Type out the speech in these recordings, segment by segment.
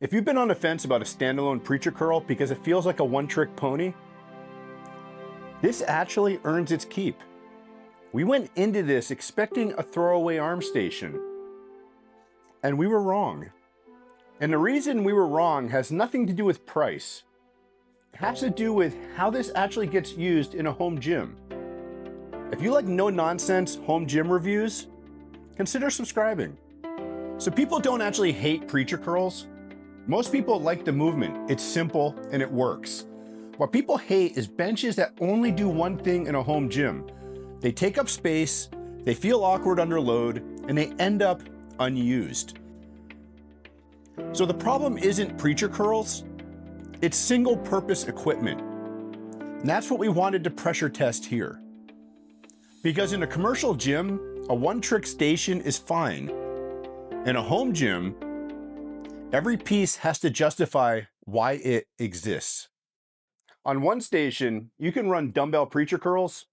If you've been on the fence about a standalone preacher curl because it feels like a one-trick pony, this actually earns its keep. We went into this expecting a throwaway arm station, and we were wrong. And the reason we were wrong has nothing to do with price. It has to do with how this actually gets used in a home gym. If you like no-nonsense home gym reviews, consider subscribing. So people don't actually hate preacher curls. Most people like the movement. It's simple and it works. What people hate is benches that only do one thing in a home gym. They take up space, they feel awkward under load, and they end up unused. So the problem isn't preacher curls, it's single-purpose equipment. And that's what we wanted to pressure test here. Because in a commercial gym, a one-trick station is fine. In a home gym, every piece has to justify why it exists. On one station, you can run dumbbell preacher curls,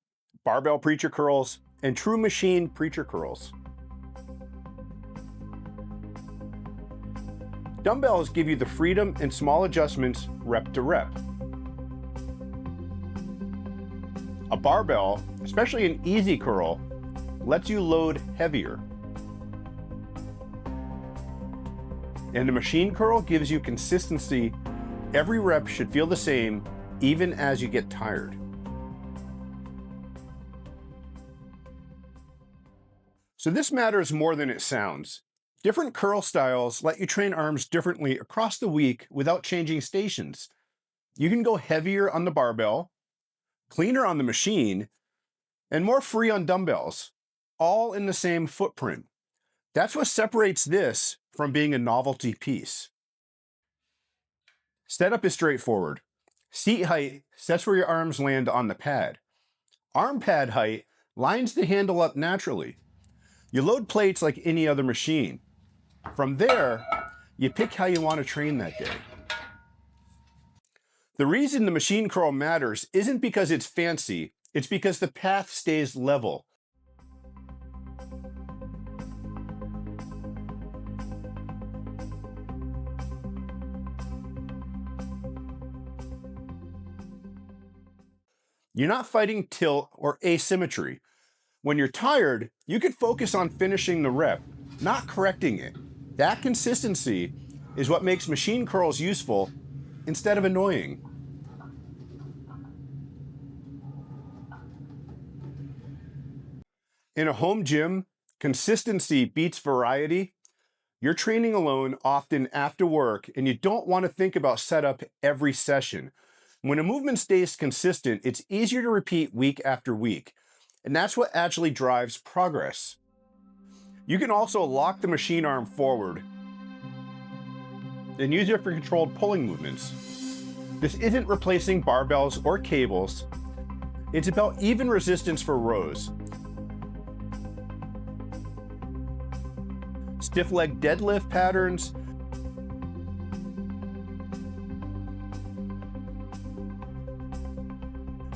barbell preacher curls, and true machine preacher curls. Dumbbells give you the freedom and small adjustments rep to rep. A barbell, especially an easy curl, lets you load heavier. And the machine curl gives you consistency. Every rep should feel the same, even as you get tired. So this matters more than it sounds. Different curl styles let you train arms differently across the week without changing stations. You can go heavier on the barbell, cleaner on the machine, and more free on dumbbells, all in the same footprint. That's what separates this from being a novelty piece. Setup is straightforward. Seat height sets where your arms land on the pad. Arm pad height lines the handle up naturally. You load plates like any other machine. From there, you pick how you want to train that day. The reason the machine curl matters isn't because it's fancy, it's because the path stays level. You're not fighting tilt or asymmetry. When you're tired, you can focus on finishing the rep, not correcting it. That consistency is what makes machine curls useful instead of annoying. In a home gym, consistency beats variety. You're training alone, often after work, and you don't want to think about setup every session. When a movement stays consistent, it's easier to repeat week after week, and that's what actually drives progress. You can also lock the machine arm forward and use it for controlled pulling movements. This isn't replacing barbells or cables. It's about even resistance for rows. Stiff leg deadlift patterns,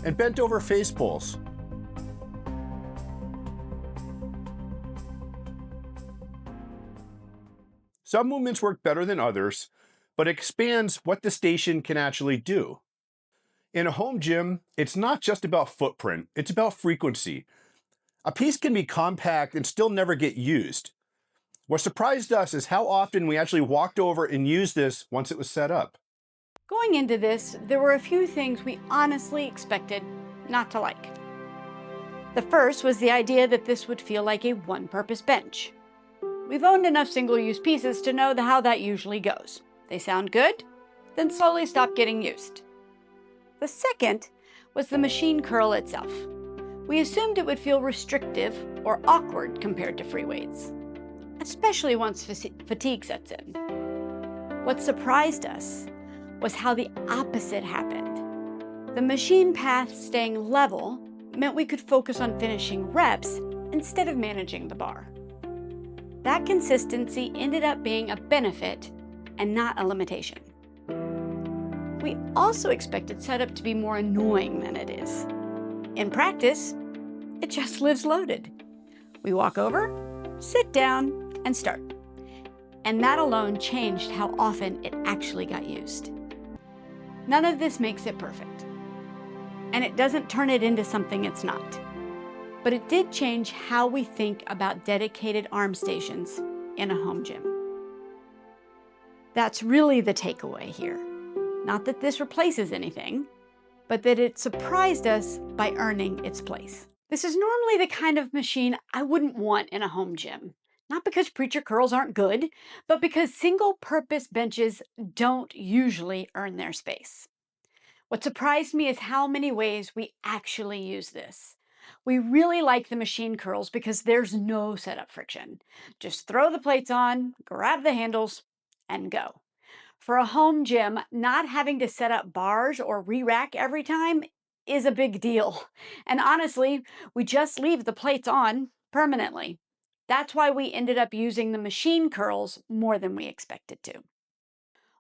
and bent over face pulls. Some movements work better than others, but expands what the station can actually do. In a home gym, it's not just about footprint, it's about frequency. A piece can be compact and still never get used. What surprised us is how often we actually walked over and used this once it was set up. Going into this, there were a few things we honestly expected not to like. The first was the idea that this would feel like a one-purpose bench. We've owned enough single-use pieces to know how that usually goes. They sound good, then slowly stop getting used. The second was the machine curl itself. We assumed it would feel restrictive or awkward compared to free weights, especially once fatigue sets in. What surprised us was how the opposite happened. The machine path staying level meant we could focus on finishing reps instead of managing the bar. That consistency ended up being a benefit and not a limitation. We also expected setup to be more annoying than it is. In practice, it just lives loaded. We walk over, sit down, and start. and that alone changed how often it actually got used. None of this makes it perfect, and it doesn't turn it into something it's not. But it did change how we think about dedicated arm stations in a home gym. That's really the takeaway here. Not that this replaces anything, but that it surprised us by earning its place. This is normally the kind of machine I wouldn't want in a home gym. Not because preacher curls aren't good, but because single-purpose benches don't usually earn their space. What surprised me is how many ways we actually use this. We really like the machine curls because there's no setup friction. Just throw the plates on, grab the handles, and go. For a home gym, not having to set up bars or re-rack every time is a big deal. And honestly, we just leave the plates on permanently. That's why we ended up using the machine curls more than we expected to.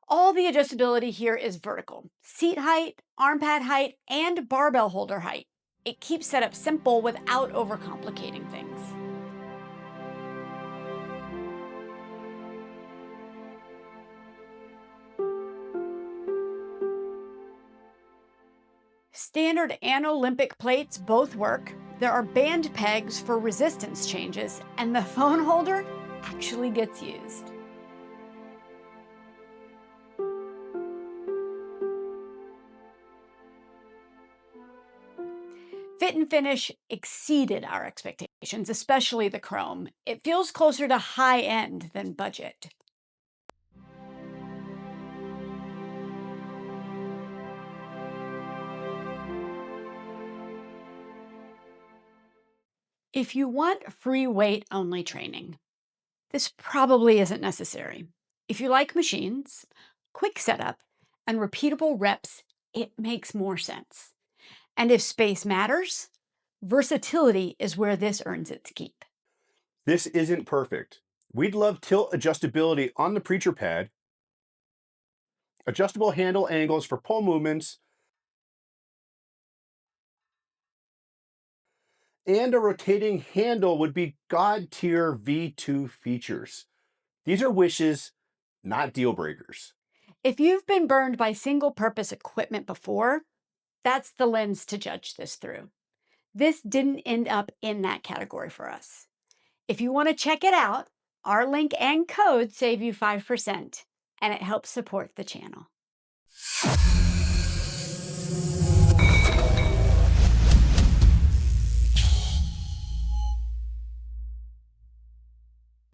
All the adjustability here is vertical. Seat height, arm pad height, and barbell holder height. It keeps setup simple without overcomplicating things. Standard and Olympic plates both work. There are band pegs for resistance changes, and the phone holder actually gets used. Fit and finish exceeded our expectations, especially the chrome. It feels closer to high end than budget. If you want free weight only training, this probably isn't necessary. If you like machines, quick setup, and repeatable reps, it makes more sense. And if space matters, versatility is where this earns its keep. This isn't perfect. We'd love tilt adjustability on the preacher pad, adjustable handle angles for pull movements, and a rotating handle would be God tier V2 features. These are wishes, not deal breakers. If you've been burned by single purpose equipment before, that's the lens to judge this through. This didn't end up in that category for us. If you want to check it out, our link and code save you 5%, and it helps support the channel.